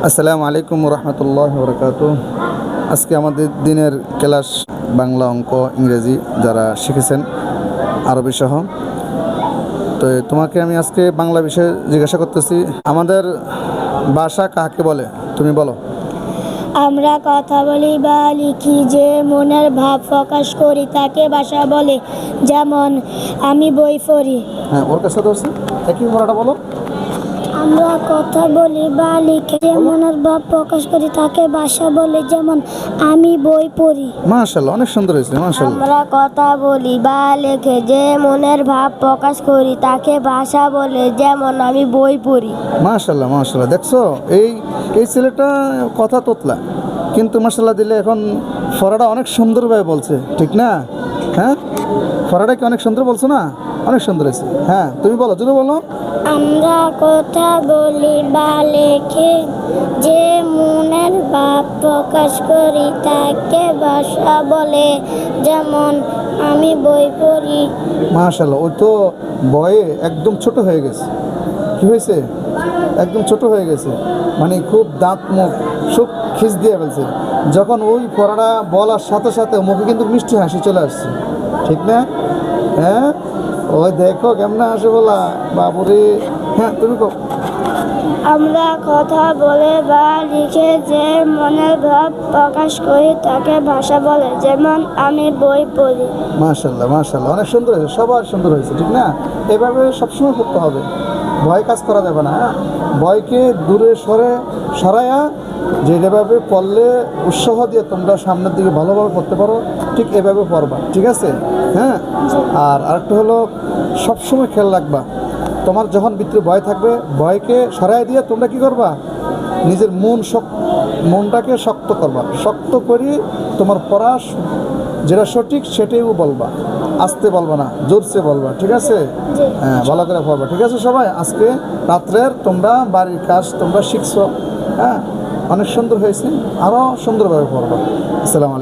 আসসালামু আলাইকুম রহমতুল্লাহি ওয়া বারাকাতুহু। আজকে আমাদের দিনের ক্লাস বাংলা, অঙ্ক, ইংরেজি যারা শিখেছেন আরবি সহ, তো তোমাকে আমি আজকে বাংলা বিষয়ে জিজ্ঞাসা করতেছি, আমাদের ভাষা কাকে বলে তুমি বলো। আমরা কথা বলি বা লিখি, যে মনের ভাব প্রকাশ করি তাকে ভাষা বলে। যেমন আমি বই পড়ি। হ্যাঁ, ওর কাছে ধরছি, একই পড়াটা বলো। আমরা কথা বলি বা লিখি, যে মনের ভাব প্রকাশ করি তাকে ভাষা বলে। যেমন আমি বই পড়ি। মাশাআল্লাহ, অনেক সুন্দর হয়েছে, মাশাআল্লাহ। আমরা কথা বলি বা লিখে, যে মনের ভাব প্রকাশ করি তাকে ভাষা বলে। যেমন আমি বই পড়ি। মাশাআল্লাহ মাশাআল্লাহ, দেখছো এই এই ছেলেটা কথা তোতলা, কিন্তু মাশাআল্লাহ দিলে এখন ফরাটা অনেক সুন্দরভাবে বলছে, ঠিক না? হ্যাঁ, ফরাটা কি অনেক সুন্দর বলছো না? অনেক সুন্দর হয়েছে। হ্যাঁ, তুমি বলো, যদি বলো। আমরা কথা বলি বা লিখি, যে মনের ভাব প্রকাশ করি তাকে ভাষা বলে। যেমন আমি বই পড়ি। মাশাআল্লাহ, ওই তো বয়ে একদম ছোট হয়ে গেছে। কি হয়েছে? একদম ছোট হয়ে গেছে, মানে খুব দাঁত মুখ সব খিচ দিয়ে ফেলছে। যখন ওই পড়াটা বলার সাথে সাথে মুখে কিন্তু মিষ্টি হাসি চলে আসছে, ঠিক না? হ্যাঁ, ওই দেখো কেমন হাসি বলা, বাবুরে। হ্যাঁ, তুমি কো। আমরা কথা বলে বা লিখে, যে মনের ভাব প্রকাশ করি তাকে ভাষা বলে। যেমন আমি বই পড়ি। মাশাআল্লাহ মাশাআল্লাহ, অনেক সুন্দর হয়েছে, সবার সুন্দর হয়েছে, ঠিক না? এভাবে সবসময় করতে হবে, ভয় কাজ করা যাবে না। হ্যাঁ, ভয়কে দূরে সরাইয়া যেভাবে পড়লে উৎসাহ দিয়ে তোমরা সামনের দিকে ভালোভাবে পড়তে পারো, ঠিক এভাবে পড়বা, ঠিক আছে? হ্যাঁ, আর আরেকটা হলো, সবসময় খেয়াল রাখবা, তোমার যখন ভিতরে ভয় থাকবে, ভয়কে সরাই দিয়ে তোমরা কি করবা, নিজের মনটাকে শক্ত করবা। শক্ত করি তোমার পড়া যেটা সঠিক সেটাইও বলবা, আস্তে বলবা না, জোরসে বলবা, ঠিক আছে? হ্যাঁ, ভালো করে পড়বা, ঠিক আছে? সবাই আজকে রাত্রের তোমরা বাড়ির কাজ তোমরা শিখছো। হ্যাঁ, অনেক সুন্দর হয়েছে, আরও সুন্দরভাবে পড়বা। আসসালামু আলাইকুম।